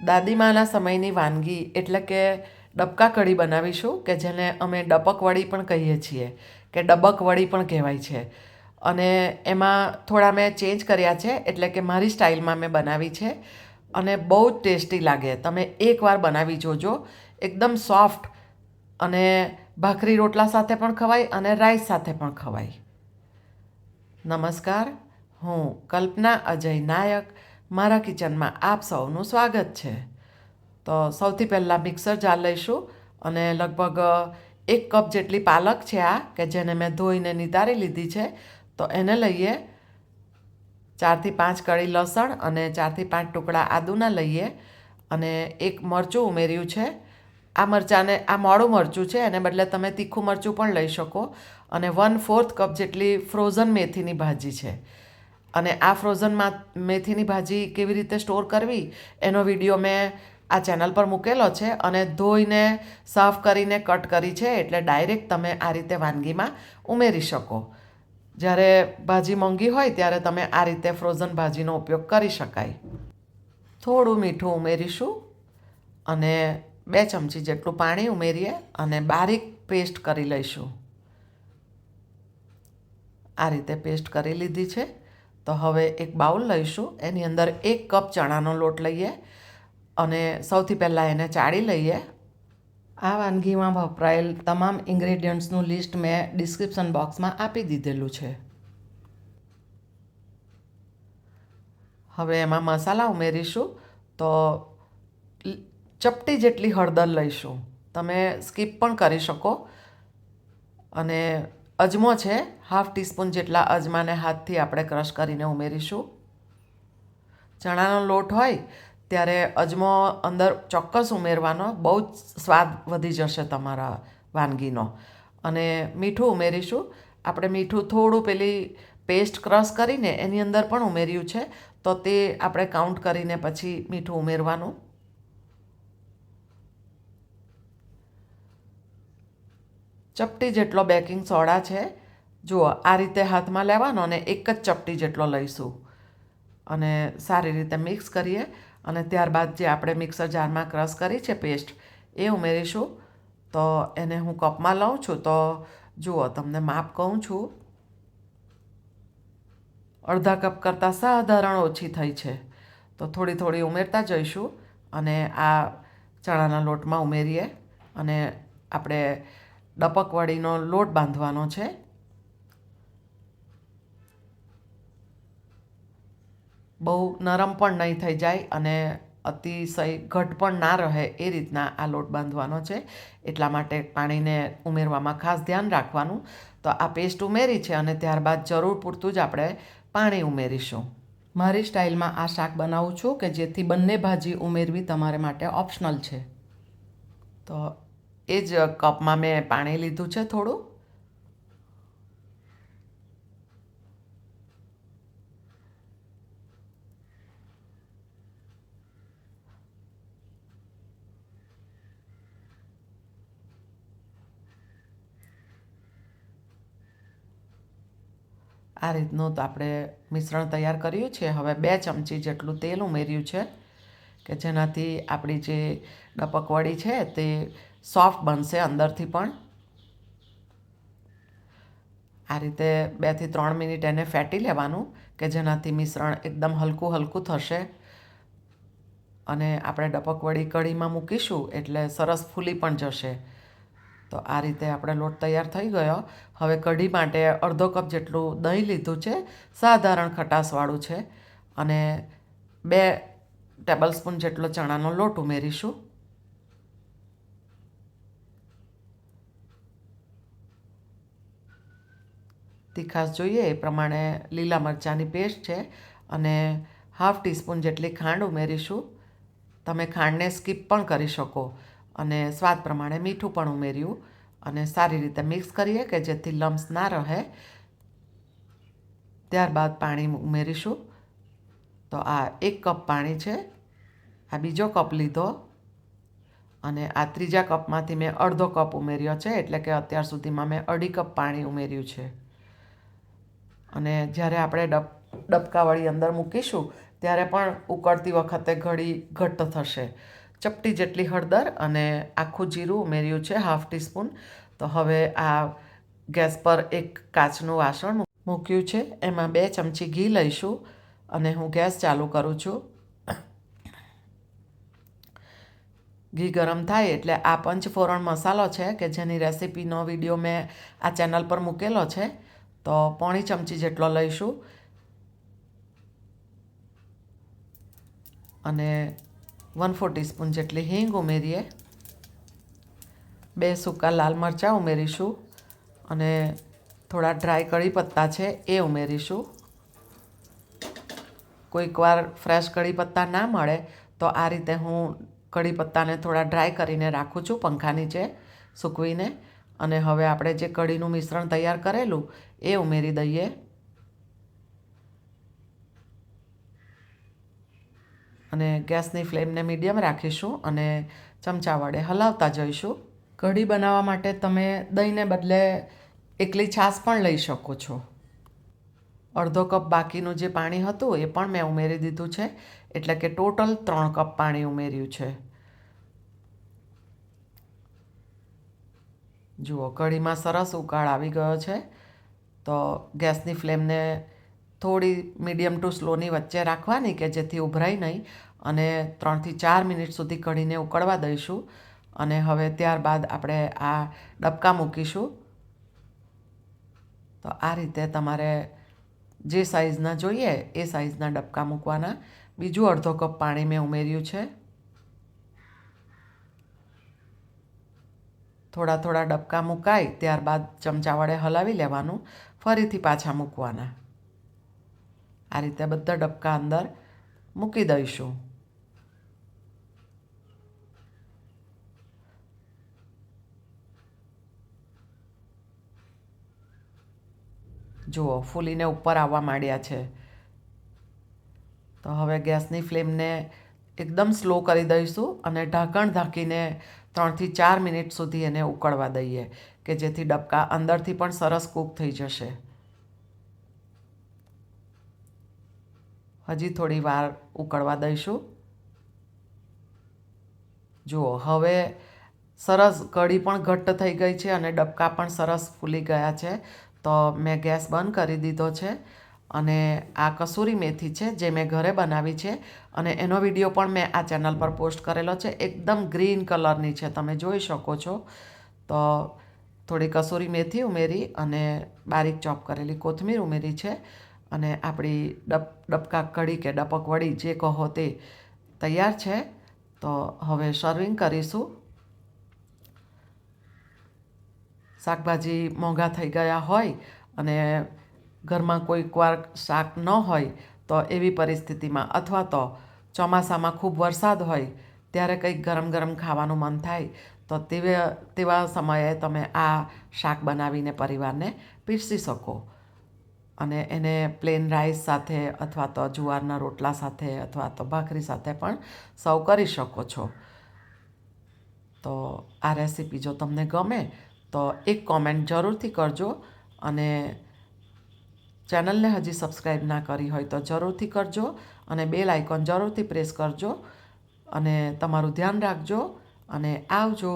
દાદીમાના સમયની વાનગી એટલે કે ડબકા કઢી બનાવીશું, કે જેને અમે ડપક વડી પણ કહીએ છીએ, કે ડબક વડી પણ કહેવાય છે. અને એમાં થોડા મેં ચેન્જ કર્યા છે, એટલે કે મારી સ્ટાઇલમાં મેં બનાવી છે અને બહુ જ ટેસ્ટી લાગે. તમે એકવાર બનાવી જોજો. એકદમ સોફ્ટ અને ભાખરી રોટલા સાથે પણ ખવાય અને રાઈસ સાથે પણ ખવાય. નમસ્કાર, હું કલ્પના અજય નાયક. મારા કિચનમાં આપ સૌનું સ્વાગત છે. તો સૌથી પહેલાં મિક્સર જાર લઈશું અને લગભગ 1 કપ જેટલી પાલક છે આ, કે જેને મેં ધોઈને નિતારી લીધી છે. તો એને લઈએ. 4થી 5 કળી લસણ અને 4થી 5 ટુકડા આદુના લઈએ અને 1 મરચું ઉમેર્યું છે. આ મરચાંને, આ મોડું મરચું છે, એને બદલે તમે તીખું મરચું પણ લઈ શકો. અને 1/4 કપ જેટલી ફ્રોઝન મેથીની ભાજી છે. અને આ ફ્રોઝન મેથીની ભાજી કેવી રીતે સ્ટોર કરવી એનો વિડીયો મેં આ ચેનલ પર મૂકેલો છે અને ધોઈને સાફ કરીને કટ કરી છે, એટલે ડાયરેક્ટ તમે આ રીતે વાનગીમાં ઉમેરી શકો. જ્યારે ભાજી મોંઘી હોય ત્યારે તમે આ રીતે ફ્રોઝન ભાજીનો ઉપયોગ કરી શકાય. થોડું મીઠું ઉમેરીશું અને 2 ચમચી જેટલું પાણી ઉમેરીએ અને બારીક પેસ્ટ કરી લઈશું. આ રીતે પેસ્ટ કરી લીધી છે. તો હવે એક બાઉલ લઈશું, એની અંદર 1 કપ ચણાનો લોટ લઈએ અને સૌથી પહેલાં એને ચાળી લઈએ. આ વાનગીમાં વપરાયેલ તમામ ઇન્ગ્રેડિયન્ટ્સનું લિસ્ટ મેં ડિસ્ક્રિપ્શન બોક્સમાં આપી દીધેલું છે. હવે એમાં મસાલા ઉમેરીશું. તો ચપટી જેટલી હળદર લઈશું, તમે સ્કીપ પણ કરી શકો. અને અજમો છે, 1/2 ટીસ્પૂન જેટલા અજમાને હાથથી આપણે ક્રશ કરીને ઉમેરીશું. ચણાનો લોટ હોય ત્યારે અજમો અંદર ચોક્કસ ઉમેરવાનો, બહુ જ સ્વાદ વધી જશે તમારા વાનગીનો. અને મીઠું ઉમેરીશું. આપણે મીઠું થોડું પેલી પેસ્ટ ક્રશ કરીને એની અંદર પણ ઉમેર્યું છે, તો તે આપણે કાઉન્ટ કરીને પછી મીઠું ઉમેરવાનું. ચપટી જેટલો બેકિંગ સોડા છે. જુઓ, આ રીતે હાથમાં લેવાનો અને 1 જ ચપટી જેટલો લઈશું અને સારી રીતે મિક્સ કરીએ. અને ત્યારબાદ જે આપણે મિક્સર જારમાં ક્રશ કરી છે પેસ્ટ, એ ઉમેરીશું. તો એને હું કપમાં લઉં છું. તો જુઓ, તમને માપ કહું છું, અડધા કપ કરતાં સાધારણ ઓછી થઈ છે. તો થોડી થોડી ઉમેરતા જઈશું અને આ ચણાના લોટમાં ઉમેરીએ અને આપણે ડપક વડીનો લોટ બાંધવાનો છે. બહુ નરમ પણ નહીં થઈ જાય અને અતિશય ઘટ પણ ના રહે, એ રીતના આ લોટ બાંધવાનો છે. એટલા માટે પાણીને ઉમેરવામાં ખાસ ધ્યાન રાખવાનું. તો આ પેસ્ટ ઉમેરી છે અને ત્યારબાદ જરૂર પૂરતું જ આપણે પાણી ઉમેરીશું. મારી સ્ટાઇલમાં આ શાક બનાવું છું, કે જેથી બંને ભાજી ઉમેરવી તમારે માટે ઓપ્શનલ છે. તો એ જ કપમાં મેં પાણી લીધું છે થોડું. આ રીતનું તો આપણે મિશ્રણ તૈયાર કર્યું છે. હવે 2 ચમચી જેટલું તેલ ઉમેર્યું છે, કે જેનાથી આપણી જે ડપક વડી છે તે સોફ્ટ બનશે અંદરથી પણ. આ રીતે 2 થી 3 મિનિટ એને ફેટી લેવાનું, કે જેનાથી મિશ્રણ એકદમ હલકું હલકું થશે. અને આપણે ડપક વડી કઢીમાં મૂકીશું એટલે સરસ ફૂલી પણ જશે. તો આ રીતે આપણે લોટ તૈયાર થઈ ગયો. હવે કઢી માટે અડધો કપ જેટલું દહીં લીધું છે, સાધારણ ખટાશવાળું છે. અને 2 ટેબલ સ્પૂન જેટલો ચણાનો લોટ ઉમેરીશું. તીખાશ જોઈએ એ પ્રમાણે લીલા મરચાંની પેસ્ટ છે અને 1/2 ટીસ્પૂન જેટલી ખાંડ ઉમેરીશું. તમે ખાંડને સ્કીપ પણ કરી શકો. અને સ્વાદ પ્રમાણે મીઠું પણ ઉમેર્યું અને સારી રીતે મિક્સ કરીએ, કે જેથી લમ્સ ના રહે. ત્યારબાદ પાણી ઉમેરીશું. તો આ 1 કપ પાણી છે, આ બીજો કપ લીધો અને આ ત્રીજા કપમાંથી મેં અડધો કપ ઉમેર્યો છે, એટલે કે અત્યાર સુધીમાં મેં 2.5 કપ પાણી ઉમેર્યું છે. અને જ્યારે આપણે ડબકાવાળી અંદર મૂકીશું ત્યારે પણ ઉકળતી વખતે ઘડી ઘટ્ટ થશે. ચપટી જેટલી હળદર અને આખું જીરું ઉમેર્યું છે, 1/2 ટીસ્પૂન. તો હવે આ ગેસ પર એક કાચનું વાસણ મૂક્યું છે, એમાં 2 ચમચી ઘી લઈશું અને હું ગેસ ચાલુ કરું છું. ઘી ગરમ થાય એટલે આ પંચફોરન મસાલો છે કે જેની રેસીપીનો વિડીયો મેં આ ચેનલ પર મૂકેલો છે, તો 1/2 ચમચી જેટલો લઈશું. અને 1/4 ટીસ્પૂન જેટલી હિંગ ઉમેરીએ. 2 સૂકા લાલ મરચાં ઉમેરીશું અને થોડા ડ્રાય કઢી પત્તા છે એ ઉમેરીશું. કોઈક વાર ફ્રેશ કઢી પત્તા ના મળે તો આ રીતે હું કઢી પત્તાને થોડા ડ્રાય કરીને રાખું છું પંખા નીચે સૂકવીને. અને હવે આપણે જે કઢીનું મિશ્રણ તૈયાર કરેલું એ ઉમેરી દઈએ. અને ગેસની ફ્લેમને મીડિયમ રાખીશું અને ચમચા વડે હલાવતા જઈશું. કઢી બનાવવા માટે તમે દહીંને બદલે એકલી છાશ પણ લઈ શકો છો. અડધો કપ બાકીનું જે પાણી હતું એ પણ મેં ઉમેરી દીધું છે, એટલે કે ટોટલ 3 કપ પાણી ઉમેર્યું છે. જુઓ, કઢીમાં સરસ ઉકાળ આવી ગયો છે. તો ગેસની ફ્લેમને થોડી મીડિયમ ટુ સ્લોની વચ્ચે રાખવાની કે જેથી ઉભરાય નહીં. અને 3 થી 4 મિનિટ સુધી કઢીને ઉકળવા દઈશું. અને હવે ત્યારબાદ આપણે આ ડબકા મૂકીશું. તો આ રીતે તમારે જે સાઇઝના જોઈએ એ સાઇઝના ડબકા મૂકવાના. બીજું અડધો કપ પાણી મેં ઉમેર્યું છે. થોડા થોડા ડબકા મુકાય ત્યારબાદ ચમચા વડે હલાવી લેવાનું, ફરીથી પાછા મૂકવાના. આ રીતે બધા ડબકા અંદર મૂકી દઈશું. જુઓ, ફૂલીને ઉપર આવવા માંડ્યા છે. તો હવે ગેસની ફ્લેમને એકદમ સ્લો કરી દઈશું અને ઢાંકણ ઢાંકીને 3 થી 4 મિનિટ સુધી એને ઉકળવા દઈએ કે જેથી ડબકા અંદરથી પણ સરસ કૂક થઈ જશે. હજી થોડી વાર ઉકળવા દઈશું. જુઓ, હવે સરસ કઢી પણ ઘટ્ટ થઈ ગઈ છે અને ડબકા પણ સરસ ફૂલી ગયા છે. તો મેં ગેસ બંધ કરી દીધો છે. અને આ કસૂરી મેથી છે જે મેં ઘરે બનાવી છે અને એનો વિડીયો પણ મેં આ ચેનલ પર પોસ્ટ કરેલો છે. એકદમ ગ્રીન કલરની છે, તમે જોઈ શકો છો. તો થોડી કસૂરી મેથી ઉમેરી અને બારીક ચોપ કરેલી કોથમીર ઉમેરી છે. અને આપણી ડબકા કઢી કે ડપક વડી જે કહો તે તૈયાર છે. તો હવે સર્વિંગ કરીશું. શાકભાજી મોંઘા થઈ ગયા હોય અને ઘરમાં કોઈક વાર શાક ન હોય તો એવી પરિસ્થિતિમાં, અથવા તો ચોમાસામાં ખૂબ વરસાદ હોય ત્યારે કંઈક ગરમ ગરમ ખાવાનું મન થાય તો તેવા સમયે તમે આ શાક બનાવીને પરિવારને પીરસી શકો. અને એને પ્લેન રાઈસ સાથે અથવા તો જુવારના રોટલા સાથે અથવા તો ભાખરી સાથે પણ સર્વ કરી શકો છો. તો આ રેસીપી જો તમને ગમે તો એક કોમેન્ટ જરૂરથી કરજો. અને ચેનલને હજી સબસ્ક્રાઈબ ના કરી હોય તો જરૂરથી કરજો અને બેલ આઇકોન જરૂરથી પ્રેસ કરજો. અને તમારું ધ્યાન રાખજો અને આવજો.